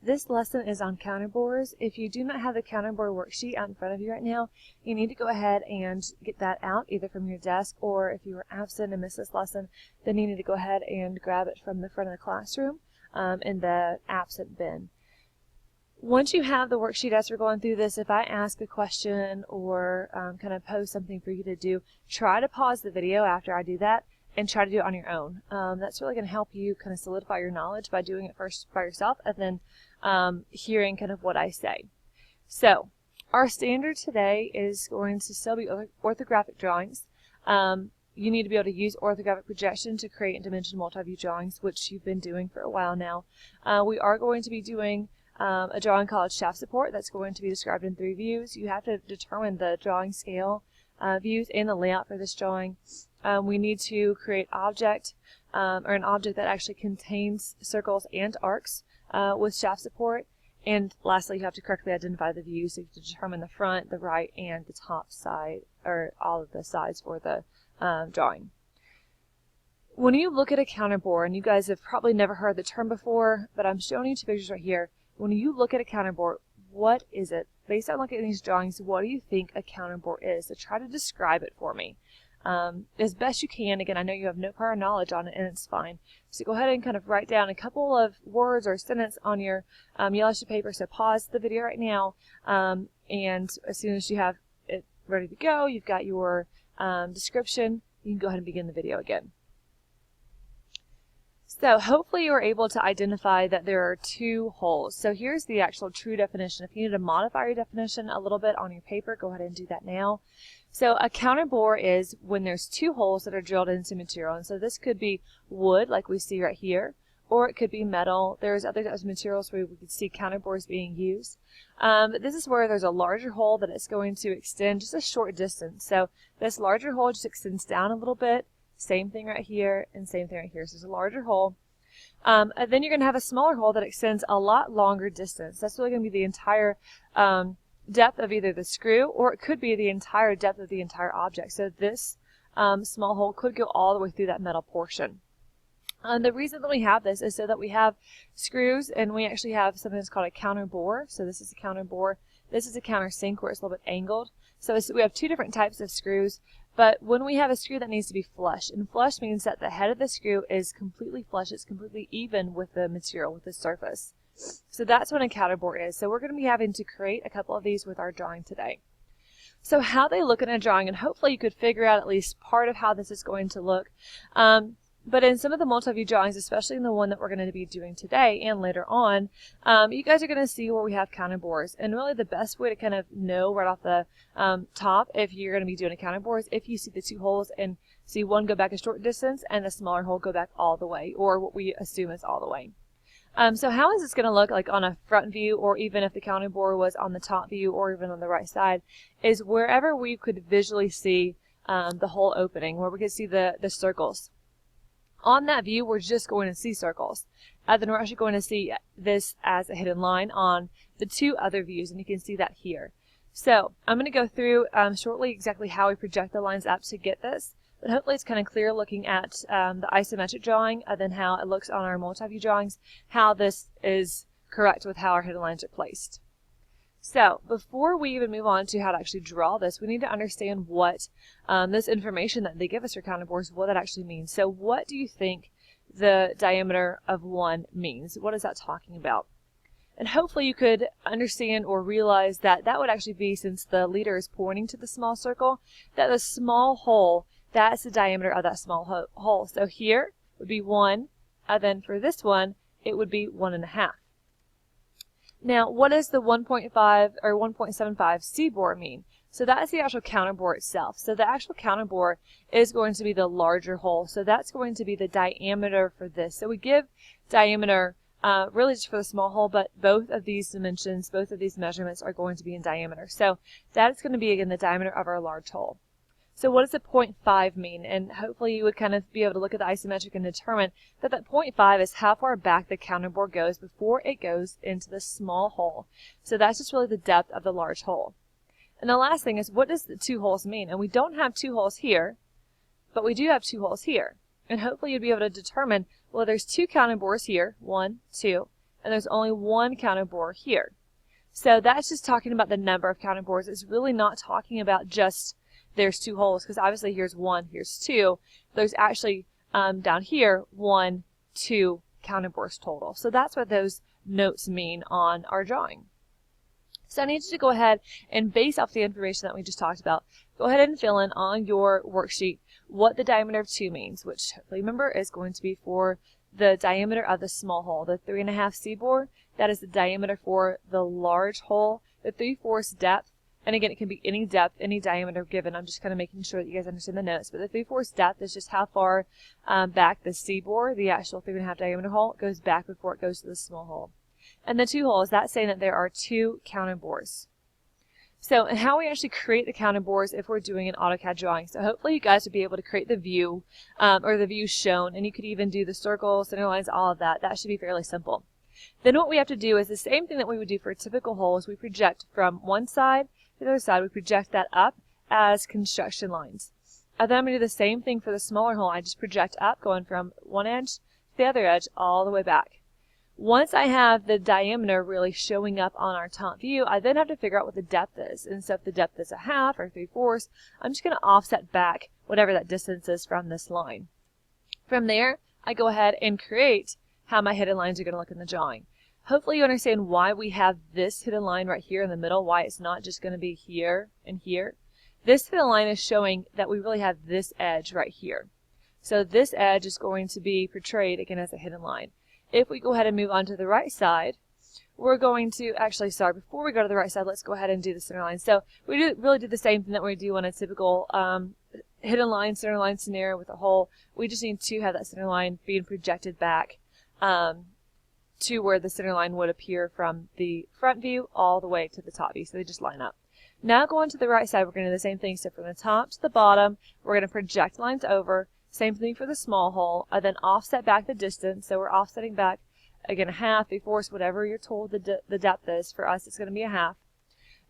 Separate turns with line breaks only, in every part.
This lesson is on counterbores. If you do not have the counterbore worksheet out in front of you right now, you need to go ahead and get that out either from your desk, or if you were absent and missed this lesson, then you need to go ahead and grab it from the front of the classroom in the absent bin. Once you have the worksheet as we're going through this, if I ask a question or kind of pose something for you to do, try to pause the video after I do that and try to do it on your own. That's really going to help you kind of solidify your knowledge by doing it first by yourself and then hearing kind of what I say. So our standard today is going to still be orthographic drawings. You need to be able to use orthographic projection to create and dimension multi-view drawings, which you've been doing for a while now. We are going to be doing a drawing called shaft support that's going to be described in 3 views. You have to determine the drawing scale views and the layout for this drawing. We need to create object or an object that actually contains circles and arcs with shaft support. And lastly, you have to correctly identify the views, so you have to determine the front, the right, and the top side, or all of the sides for the drawing. When you look at a counterbore, and you guys have probably never heard the term before, but I'm showing you 2 pictures right here. When you look at a counterbore, what is it? Based on looking at these drawings, what do you think a counterbore is? So try to describe it for me as best you can. Again, I know you have no prior knowledge on it, and it's fine. So go ahead and kind of write down a couple of words or a sentence on your yellow sheet paper. So pause the video right now, and as soon as you have it ready to go, you've got your description, you can go ahead and begin the video again. So hopefully you were able to identify that there are 2 holes. So here's the actual true definition. If you need to modify your definition a little bit on your paper, go ahead and do that now. So a counterbore is when there's 2 holes that are drilled into material. And so this could be wood, like we see right here, or it could be metal. There's other types of materials where we could see counterbores being used. But this is where there's a larger hole that is going to extend just a short distance. So this larger hole just extends down a little bit. Same thing right here, and same thing right here. So there's a larger hole. And then you're going to have a smaller hole that extends a lot longer distance. That's really going to be the entire depth of either the screw, or it could be the entire depth of the entire object. So this small hole could go all the way through that metal portion. The reason that we have this is so that we have screws, and we actually have something that's called a counterbore. So this is a counterbore. This is a countersink where it's a little bit angled. So we have 2 different types of screws. But when we have a screw that needs to be flush, and flush means that the head of the screw is completely flush, it's completely even with the material, with the surface. So that's what a counterbore is. So we're going to be having to create a couple of these with our drawing today. So how they look in a drawing, and hopefully you could figure out at least part of how this is going to look. But in some of the multi-view drawings, especially in the one that we're going to be doing today and later on, you guys are going to see where we have counterbores. And really the best way to kind of know right off the top if you're going to be doing a counterbore is if you see the 2 holes and see one go back a short distance and the smaller hole go back all the way, or what we assume is all the way. So how is this going to look like on a front view, or even if the counterbore was on the top view or even on the right side, is wherever we could visually see the hole opening, where we could see the circles. On that view, we're just going to see circles. Then we're actually going to see this as a hidden line on the 2 other views, and you can see that here. So I'm going to go through shortly exactly how we project the lines up to get this, but hopefully it's kind of clear looking at the isometric drawing, and then how it looks on our multi-view drawings, how this is correct with how our hidden lines are placed. So before we even move on to how to actually draw this, we need to understand what this information that they give us for counterbores, what that actually means. So what do you think the diameter of 1 means? What is that talking about? And hopefully you could understand or realize that that would actually be, since the leader is pointing to the small circle, that the small hole, that's the diameter of that small hole. So here would be 1, and then for this one, it would be 1.5. Now, what does the 1.5 or 1.75 C-bore mean? So that is the actual counterbore itself. So the actual counterbore is going to be the larger hole. So that's going to be the diameter for this. So we give diameter really just for the small hole, but both of these dimensions, both of these measurements are going to be in diameter. So that is going to be, again, the diameter of our large hole. So what does the 0.5 mean? And hopefully you would kind of be able to look at the isometric and determine that that 0.5 is how far back the counterbore goes before it goes into the small hole. So that's just really the depth of the large hole. And the last thing is, what does the 2 holes mean? And we don't have 2 holes here, but we do have 2 holes here. And hopefully you'd be able to determine, well, there's 2 counterbores here, 1, 2, and there's only one counterbore here. So that's just talking about the number of counterbores. It's really not talking about just there's 2 holes, because obviously here's 1, here's 2. There's actually down here 1, 2 counterbores total. So that's what those notes mean on our drawing. So I need you to go ahead and, base off the information that we just talked about, go ahead and fill in on your worksheet what the diameter of 2 means, which hopefully remember is going to be for the diameter of the small hole. The 3.5 C-bore, that is the diameter for the large hole. The 3/4 depth, and again, it can be any depth, any diameter given. I'm just kind of making sure that you guys understand the notes. But the 3/4 depth is just how far back the C-bore, the actual 3.5 diameter hole, goes back before it goes to the small hole. And the 2 holes, that's saying that there are 2 counterbores. So, and how we actually create the counterbores if we're doing an AutoCAD drawing. So hopefully you guys would be able to create the view, or the view shown, and you could even do the circles, center lines, all of that. That should be fairly simple. Then what we have to do is the same thing that we would do for a typical hole is we project from one side to the other side. We project that up as construction lines. Then I'm going to do the same thing for the smaller hole. I just project up, going from one edge to the other edge all the way back. Once I have the diameter really showing up on our top view, I then have to figure out what the depth is. And so if the depth is 1/2 or 3/4, I'm just going to offset back whatever that distance is from this line. From there, I go ahead and create how my hidden lines are going to look in the drawing. Hopefully you understand why we have this hidden line right here in the middle, why it's not just going to be here and here. This hidden line is showing that we really have this edge right here. So this edge is going to be portrayed again as a hidden line. If we go ahead and move on to the right side, we're going to, actually, sorry, before we go to the right side, let's go ahead and do the center line. So we really do the same thing that we do on a typical hidden line, center line scenario with a hole. We just need to have that center line being projected back to where the center line would appear from the front view all the way to the top view. So they just line up. Now going to the right side, we're going to do the same thing. So from the top to the bottom, we're going to project lines over. Same thing for the small hole, and then offset back the distance. So we're offsetting back, again, 1/2, 3/4, whatever you're told the depth is. For us, it's going to be 1/2.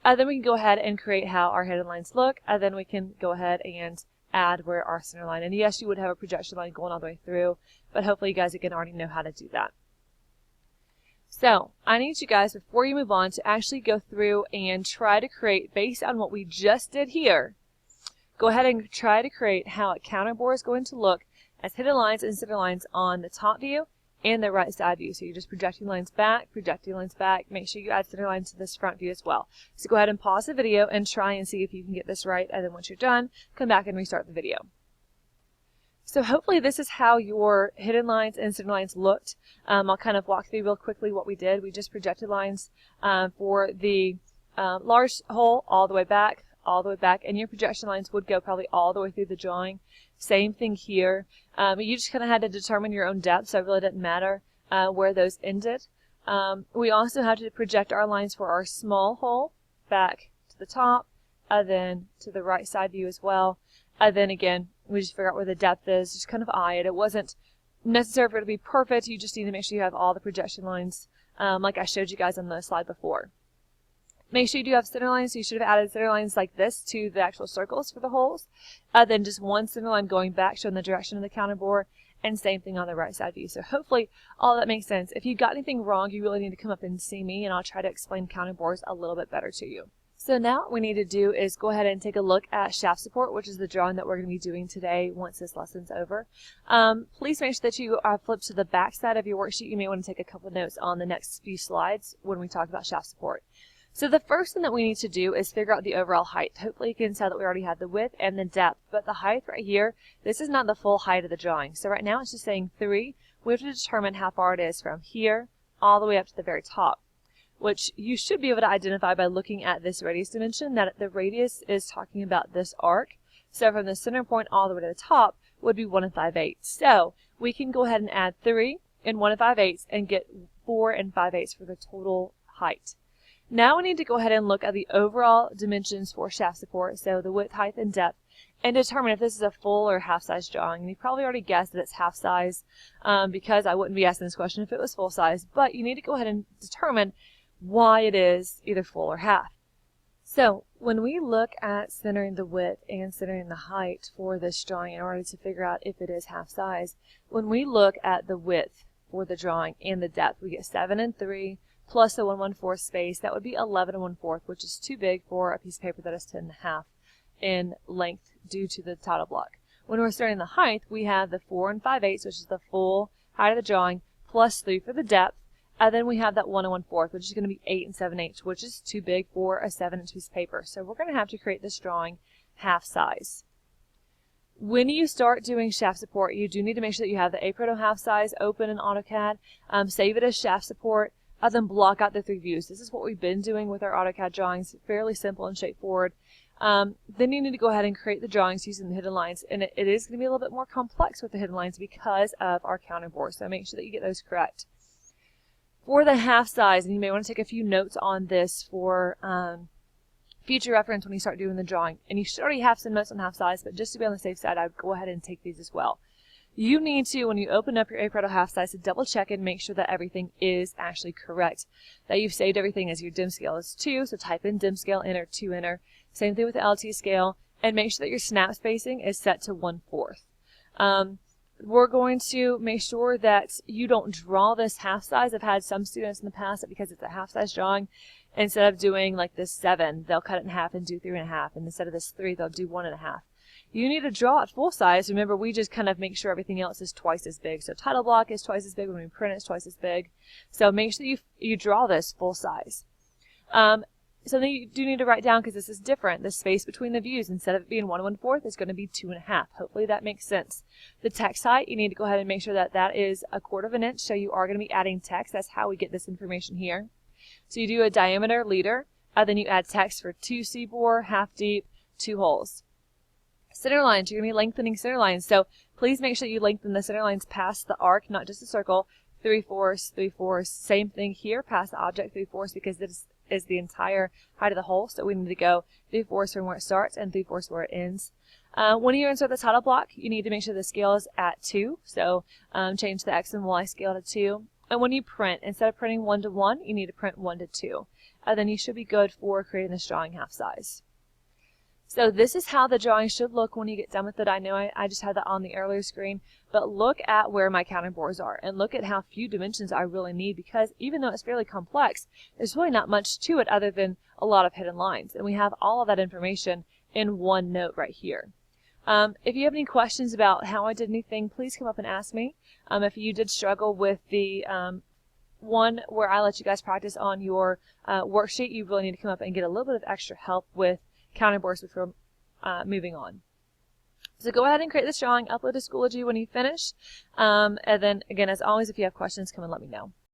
Then we can go ahead and create how our hidden lines look, and then we can go ahead and add where our center line. And yes, you would have a projection line going all the way through, but hopefully you guys again already know how to do that. So I need you guys, before you move on, to actually go through and try to create, based on what we just did here, go ahead and try to create how a counterbore is going to look as hidden lines and center lines on the top view and the right side view. So you're just projecting lines back, Make sure you add center lines to this front view as well. So go ahead and pause the video and try and see if you can get this right. And then once you're done, come back and restart the video. So hopefully this is how your hidden lines and center lines looked. I'll kind of walk through real quickly what we did. We just projected lines for the large hole all the way back, and your projection lines would go probably all the way through the drawing. Same thing here. You just kind of had to determine your own depth, so it really didn't matter where those ended. We also have to project our lines for our small hole back to the top, then to the right side view as well. Then again, we just figure out where the depth is, just kind of eye it. It wasn't necessary for it to be perfect. You just need to make sure you have all the projection lines like I showed you guys on the slide before. Make sure you do have center lines. So you should have added center lines like this to the actual circles for the holes. Then just one center line going back, showing the direction of the counterbore, and same thing on the right side view. So hopefully all that makes sense. If you got anything wrong, you really need to come up and see me, and I'll try to explain counterbores a little bit better to you. So now what we need to do is go ahead and take a look at shaft support, which is the drawing that we're going to be doing today once this lesson's over. Please make sure that you flip to the back side of your worksheet. You may want to take a couple notes on the next few slides when we talk about shaft support. So the first thing that we need to do is figure out the overall height. Hopefully you can tell that we already have the width and the depth, but the height right here, this is not the full height of the drawing. So right now it's just saying 3. We have to determine how far it is from here all the way up to the very top, which you should be able to identify by looking at this radius dimension, that the radius is talking about this arc. So from the center point all the way to the top would be 1 5/8. So we can go ahead and add 3 and 1 5/8 and get 4 5/8 for the total height. Now we need to go ahead and look at the overall dimensions for shaft support, so the width, height, and depth, and determine if this is a full or half-size drawing. And you probably already guessed that it's half-size because I wouldn't be asking this question if it was full-size, but you need to go ahead and determine why it is either full or half. So when we look at centering the width and centering the height for this drawing in order to figure out if it is half-size, when we look at the width for the drawing and the depth. We get 7 and 3 plus the 1/1/4 space. That would be 11 1/4, which is too big for a piece of paper that is 10.5 in length due to the title block. When we're starting the height, we have the 4 5/8, which is the full height of the drawing, plus 3 for the depth, and then we have that 1 1/4, which is going to be 8 7/8, which is too big for a 7-inch piece of paper. So we're going to have to create this drawing half size. When you start doing shaft support, you do need to make sure that you have the A-Proto half size open in AutoCAD. Save it as shaft support, and then block out the 3 views. This is what we've been doing with our AutoCAD drawings, fairly simple and straightforward. Then you need to go ahead and create the drawings using the hidden lines, and it is going to be a little bit more complex with the hidden lines because of our counting board, so make sure that you get those correct. For the half size, and you may want to take a few notes on this for future reference when you start doing the drawing, and you should already have some notes on half size, but just to be on the safe side, I would go ahead and take these as well. You need to, when you open up your A-Proto half size, to double check and make sure that everything is actually correct, that you've saved everything as your dim scale is 2, so type in dim scale, enter, 2 enter. Same thing with the LT scale, and make sure that your snap spacing is set to 1/4. We're going to make sure that you don't draw this half size. I've had some students in the past that because it's a half size drawing, instead of doing like this 7, they'll cut it in half and do 3 1/2, and instead of this 3, they'll do 1 1/2. You need to draw it full size. Remember, we just kind of make sure everything else is twice as big. So title block is twice as big. When we print it, it's twice as big. So make sure that you draw this full size. Something you do need to write down, because this is different. The space between the views, instead of it being 1 1/4, is going to be 2 1/2. Hopefully that makes sense. The text height, you need to go ahead and make sure that that is 1/4 of an inch. So you are going to be adding text. That's how we get this information here. So you do a diameter leader, and then you add text for 2 C-bore, half deep, 2 holes. Center lines, you're going to be lengthening center lines. So please make sure you lengthen the center lines past the arc, not just the circle. 3/4, 3/4. Same thing here, past the object, 3/4, because this is the entire height of the hole. So we need to go 3/4 from where it starts and 3/4 where it ends. When you insert the title block, you need to make sure the scale is at 2. So change the X and Y scale to 2. And when you print, instead of printing 1 to 1, you need to print 1 to 2. And then you should be good for creating this drawing half size. So this is how the drawing should look when you get done with it. I know I just had that on the earlier screen, but look at where my counting boards are and look at how few dimensions I really need, because even though it's fairly complex, there's really not much to it other than a lot of hidden lines. And we have all of that information in one note right here. If you have any questions about how I did anything, please come up and ask me. If you did struggle with the one where I let you guys practice on your worksheet, you really need to come up and get a little bit of extra help with counting boards before moving on. So go ahead and create this drawing, upload to Schoology when you finish, and then again, as always, if you have questions, come and let me know.